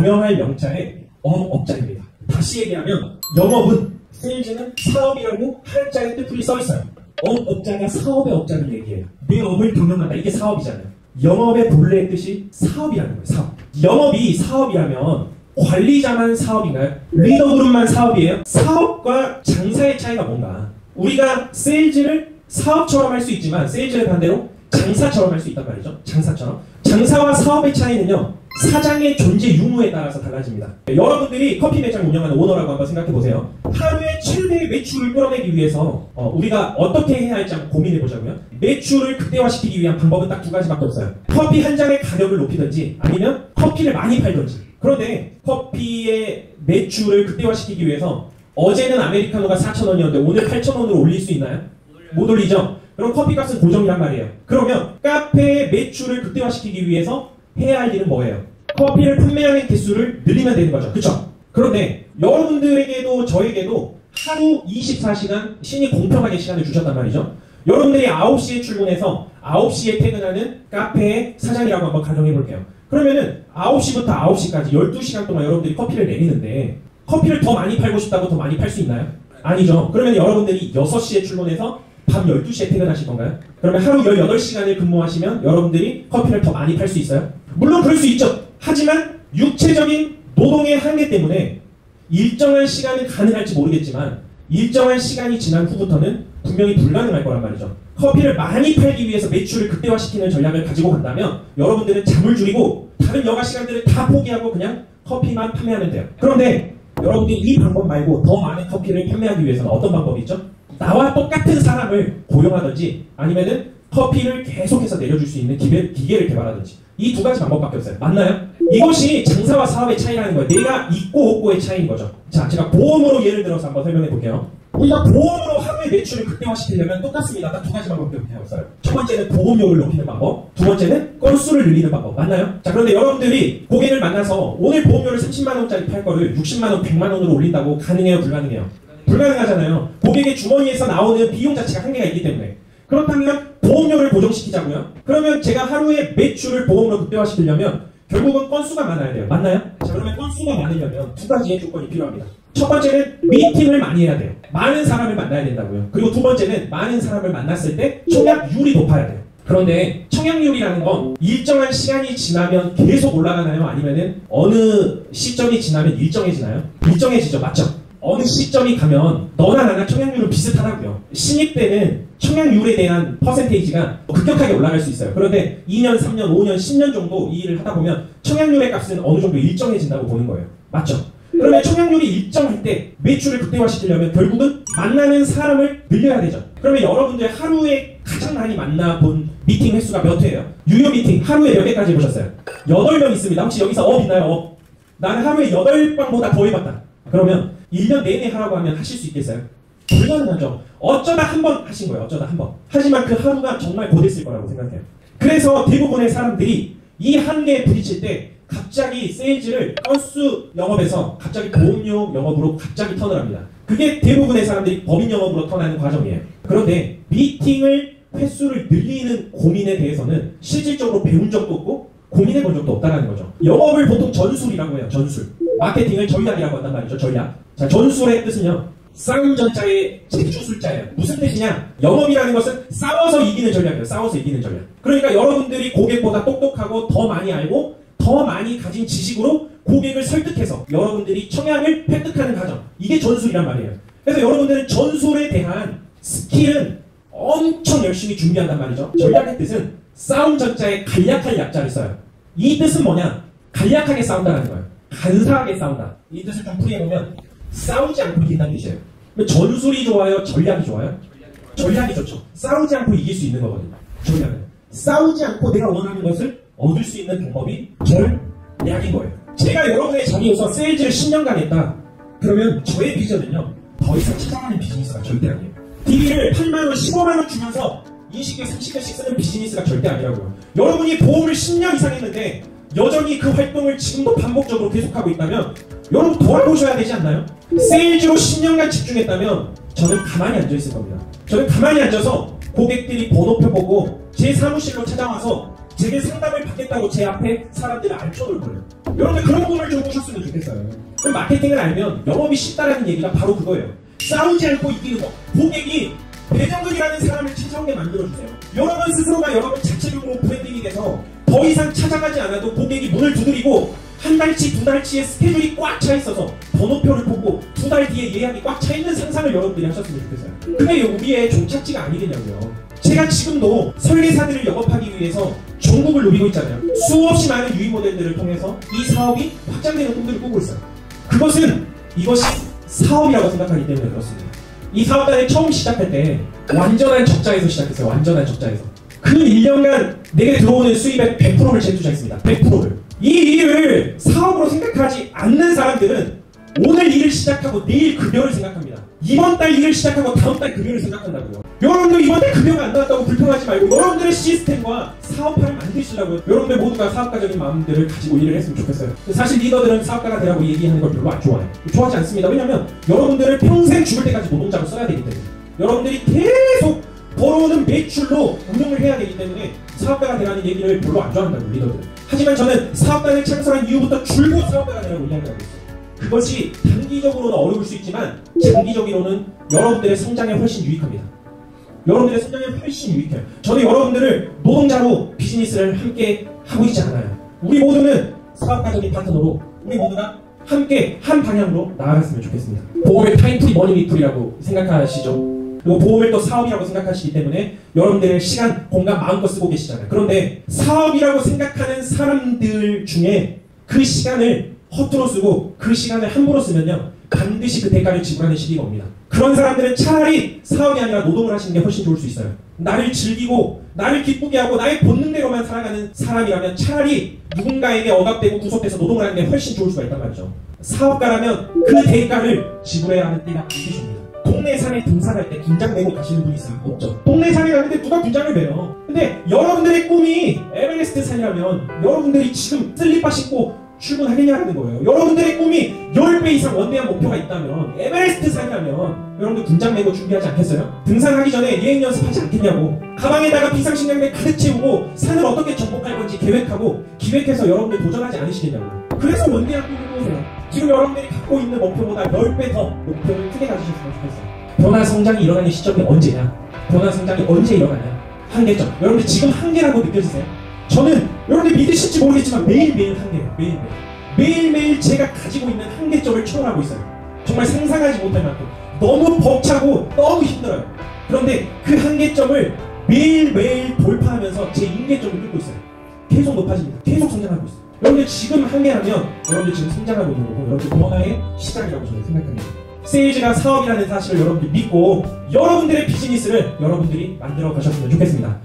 정형할 명자의 업자입니다. 다시 얘기하면 영업은, 세일즈는 사업이라고 한자의 뜻풀이 써있어요. 업자가 사업의 업자를 얘기해요. 내 업을 경영한다. 이게 사업이잖아요. 영업의 본래의 뜻이 사업이라는 거예요. 사업. 영업이 사업이라면 관리자만 사업인가요? 리더 그룹만 사업이에요? 사업과 장사의 차이가 뭔가? 우리가 세일즈를 사업처럼 할 수 있지만 세일즈는 반대로 장사처럼 할 수 있단 말이죠. 장사처럼. 장사와 사업의 차이는요, 사장의 존재 유무에 따라서 달라집니다. 여러분들이 커피 매장 운영하는 오너라고 한번 생각해 보세요. 하루에 최대의 매출을 끌어내기 위해서 우리가 어떻게 해야 할지 한번 고민해 보자고요. 매출을 극대화시키기 위한 방법은 딱 두 가지밖에 없어요. 커피 한 잔의 가격을 높이든지 아니면 커피를 많이 팔든지. 그런데 커피의 매출을 극대화시키기 위해서 어제는 아메리카노가 4,000원이었는데 오늘 8,000원으로 올릴 수 있나요? 못 올리죠? 그럼 커피값은 고정이란 말이에요. 그러면 카페의 매출을 극대화시키기 위해서 해야 할 일은 뭐예요? 커피를 판매하는 개수를 늘리면 되는 거죠. 그쵸? 그런데 여러분들에게도 저에게도 하루 24시간 신이 공평하게 시간을 주셨단 말이죠. 여러분들이 9시에 출근해서 9시에 퇴근하는 카페의 사장이라고 한번 가정해 볼게요. 그러면은 9시부터 9시까지 12시간 동안 여러분들이 커피를 내리는데 커피를 더 많이 팔고 싶다고 더 많이 팔 수 있나요? 아니죠. 그러면 여러분들이 6시에 출근해서 밤 12시에 퇴근하실 건가요? 그러면 하루 18시간을 근무하시면 여러분들이 커피를 더 많이 팔 수 있어요? 물론 그럴 수 있죠. 하지만 육체적인 노동의 한계 때문에 일정한 시간은 가능할지 모르겠지만 일정한 시간이 지난 후부터는 분명히 불가능할 거란 말이죠. 커피를 많이 팔기 위해서 매출을 극대화시키는 전략을 가지고 간다면 여러분들은 잠을 줄이고 다른 여가 시간들을 다 포기하고 그냥 커피만 판매하면 돼요. 그런데 여러분들이 이 방법 말고 더 많은 커피를 판매하기 위해서는 어떤 방법이 있죠? 나와 똑같은 사람을 고용하든지 아니면은 커피를 계속해서 내려줄 수 있는 기계를 개발하든지 이 두 가지 방법밖에 없어요. 맞나요? 이것이 장사와 사업의 차이라는 거예요. 내가 있고 없고의 차이인 거죠. 자, 제가 보험으로 예를 들어서 한번 설명해 볼게요. 우리가 보험으로 하루의 매출을 극대화시키려면 똑같습니다. 딱 두 가지 방법밖에 없어요. 첫 번째는 보험료를 높이는 방법, 두 번째는 건수를 늘리는 방법. 맞나요? 자, 그런데 여러분들이 고객을 만나서 오늘 보험료를 30만원짜리 팔 거를 60만원, 100만원으로 올린다고 가능해요? 불가능해요? 불가능하잖아요. 고객의 주머니에서 나오는 비용 자체가 한계가 있기 때문에. 그렇다면 보험료를 고정시키자고요? 그러면 제가 하루의 매출을 보험으로 극대화시키려면 결국은 건수가 많아야 돼요. 맞나요? 자, 그러면 건수가 많으려면 두 가지의 조건이 필요합니다. 첫 번째는 미팅을 많이 해야 돼요. 많은 사람을 만나야 된다고요. 그리고 두 번째는 많은 사람을 만났을 때 청약률이 높아야 돼요. 그런데 청약률이라는 건 일정한 시간이 지나면 계속 올라가나요? 아니면은 어느 시점이 지나면 일정해지나요? 일정해지죠. 맞죠? 어느 시점이 가면 너나 나나 청약률은 비슷하다고요. 신입 때는 청약률에 대한 퍼센테이지가 급격하게 올라갈 수 있어요. 그런데 2년, 3년, 5년, 10년 정도 이 일을 하다 보면 청약률의 값은 어느 정도 일정해진다고 보는 거예요. 맞죠? 그러면 청약률이 일정할 때 매출을 극대화시키려면 결국은 만나는 사람을 늘려야 되죠. 그러면 여러분들 하루에 가장 많이 만나본 미팅 횟수가 몇 회예요? 유료 미팅 하루에 몇 회까지 해보셨어요? 8명 있습니다. 혹시 여기서 업 있나요? 업? 나는 하루에 8번보다 더 해봤다. 그러면 1년 내내 하라고 하면 하실 수 있겠어요? 불가능하죠. 어쩌다 한 번 하신 거예요. 어쩌다 한 번. 하지만 그 하루가 정말 고됐을 거라고 생각해요. 그래서 대부분의 사람들이 이 한계에 부딪힐 때 갑자기 세일즈를 건수 영업에서 갑자기 보험료 영업으로 갑자기 턴을 합니다. 그게 대부분의 사람들이 법인 영업으로 턴하는 과정이에요. 그런데 미팅을 횟수를 늘리는 고민에 대해서는 실질적으로 배운 적도 없고 고민해 본 적도 없다는 거죠. 영업을 보통 전술이라고 해요. 전술. 마케팅을 전략이라고 한단 말이죠. 전략. 자, 전술의 뜻은요. 싸움 전자의 제주술자예요. 무슨 뜻이냐? 영업이라는 것은 싸워서 이기는 전략이에요. 싸워서 이기는 전략. 그러니까 여러분들이 고객보다 똑똑하고 더 많이 알고 더 많이 가진 지식으로 고객을 설득해서 여러분들이 청약을 획득하는 과정. 이게 전술이란 말이에요. 그래서 여러분들은 전술에 대한 스킬은 엄청 열심히 준비한단 말이죠. 전략의 뜻은 싸움 전자에 간략한 약자를 써요. 이 뜻은 뭐냐? 간략하게 싸운다는 거예요. 간사하게 싸운다. 이 뜻을 좀 풀이해보면 싸우지 않고 이긴다는 뜻이에요. 전술이 좋아요? 전략이 좋아요? 전략이 좋죠. 싸우지 않고 이길 수 있는 거거든요. 전략은. 싸우지 않고 내가 원하는 것을 얻을 수 있는 방법이 전략인 거예요. 제가 여러분의 자리에서 세일즈를 10년간 했다. 그러면 저의 비전은요. 더 이상 찾아가는 비즈니스가 절대 아니에요. TV를 8만원, 15만원 주면서 20개, 30개씩 쓰는 비즈니스가 절대 아니라고요. 여러분이 보험을 10년 이상 했는데 여전히 그 활동을 지금도 반복적으로 계속하고 있다면 여러분 돌아보셔야 되지 않나요? 세일즈로 10년간 집중했다면 저는 가만히 앉아있을 겁니다. 저는 가만히 앉아서 고객들이 번호표 보고 제 사무실로 찾아와서 제게 상담을 받겠다고 제 앞에 사람들을 앉혀놓을 거예요. 여러분들 그런 꿈을 좀 꾸셨으면 좋겠어요. 그럼 마케팅을 알면 영업이 쉽다라는 얘기가 바로 그거예요. 싸우지 않고 이기는 거. 고객이 배정근이라는 사람을 찾아오게 만들어주세요. 여러분 스스로가 여러분 자체적으로 브랜딩이 돼서 더 이상 찾아가지 않아도 고객이 문을 두드리고 한 달치, 두 달치의 스케줄이 꽉 차 있어서 번호표를 보고 두 달 뒤에 예약이 꽉 차 있는 상상을 여러분들이 하셨으면 좋겠어요. 그게 우리의 종착지가 아니겠냐고요. 제가 지금도 설계사들을 영업하기 위해서 전국을 누비고 있잖아요. 수없이 많은 유의 모델들을 통해서 이 사업이 확장되는 꿈들을 꾸고 있어요. 이것이 사업이라고 생각하기 때문에 그렇습니다. 이 사업단을 처음 시작할 때 완전한 적자에서 시작했어요. 완전한 적자에서. 그 1년간 내게 들어오는 수입의 100%를 재투자했습니다. 100%를. 이 일을 사업으로 생각하지 않는 사람들은 오늘 일을 시작하고 내일 급여를 생각합니다. 이번 달 일을 시작하고 다음 달 급여를 생각한다고요. 여러분들 이번 달 급여가 안 나왔다고 불평하지 말고 여러분들의 시스템과 사업화를 만드시려고요. 여러분들 모두가 사업가적인 마음들을 가지고 일을 했으면 좋겠어요. 사실 리더들은 사업가가 되라고 얘기하는 걸 별로 안 좋아해요. 좋아하지 않습니다. 왜냐하면 여러분들을 평생 죽을 때까지 노동자로 써야 되기 때문에 여러분들이 계속 벌어오는 매출로 운영을 해야 되기 때문에 사업가가 되라는 얘기를 별로 안 좋아한다고 리더들은. 하지만 저는 사업단을 창설한 이후부터 줄곧 사업가가 되라고 이야기하고 있어요. 그것이 단기적으로는 어려울 수 있지만 장기적으로는 여러분들의 성장에 훨씬 유익합니다. 여러분들의 성장에 훨씬 유익해요. 저는 여러분들을 노동자로 비즈니스를 함께 하고 있지 않아요. 우리 모두는 사업가적인 파트너로 우리 모두가 함께 한 방향으로 나아갔으면 좋겠습니다. 보험을 타임프리 머니리풀이라고 생각하시죠? 그리고 보험을 또 사업이라고 생각하시기 때문에 여러분들의 시간, 공간 마음껏 쓰고 계시잖아요. 그런데 사업이라고 생각하는 사람들 중에 그 시간을 허투루 쓰고 그 시간을 함부로 쓰면요 반드시 그 대가를 지불하는 시기가 옵니다. 그런 사람들은 차라리 사업이 아니라 노동을 하시는 게 훨씬 좋을 수 있어요. 나를 즐기고 나를 기쁘게 하고 나의 본능대로만 살아가는 사람이라면 차라리 누군가에게 억압되고 구속돼서 노동을 하는 게 훨씬 좋을 수가 있단 말이죠. 사업가라면 그 대가를 지불해야 하는 때가 반드시 옵니다. 동네 산에 등산할 때 군장 메고 가시는 분이 있어요? 없죠. 동네 산에 가는데 누가 군장을 메요? 근데 여러분들의 꿈이 에베레스트 산이라면 여러분들이 지금 슬리퍼 신고 출근하겠냐는 거예요. 여러분들의 꿈이 10배 이상 원대한 목표가 있다면 에베레스트 산이라면 여러분들 군장 메고 준비하지 않겠어요? 등산하기 전에 예행 연습하지 않겠냐고. 가방에다가 비상식량을 가득 채우고 산을 어떻게 정복할 건지 계획하고 기획해서 여러분들 도전하지 않으시겠냐고. 그래서 원대한 꿈을 꾸세요. 지금 여러분들이 갖고 있는 목표보다 10배 더 목표를 크게 가지셨으면 좋겠어요. 변화 성장이 일어나는 시점이 언제냐? 변화 성장이 언제 일어나냐? 한계점. 여러분들 지금 한계라고 느껴지세요? 저는 여러분들 믿으실지 모르겠지만 매일매일 한계예요. 매일매일 제가 가지고 있는 한계점을 초월하고 있어요. 정말 상상하지 못할 만큼 너무 벅차고 너무 힘들어요. 그런데 그 한계점을 매일매일 돌파하면서 제 임계점을 뚫고 있어요. 계속 높아집니다. 계속 성장하고 있어요. 여러분들 지금 한계라면 여러분들 지금 성장하고 있는 거고 여러분들 변화의 시작이라고 저는 생각합니다. 세일즈가 사업이라는 사실을 여러분들이 믿고 여러분들의 비즈니스를 여러분들이 만들어 가셨으면 좋겠습니다.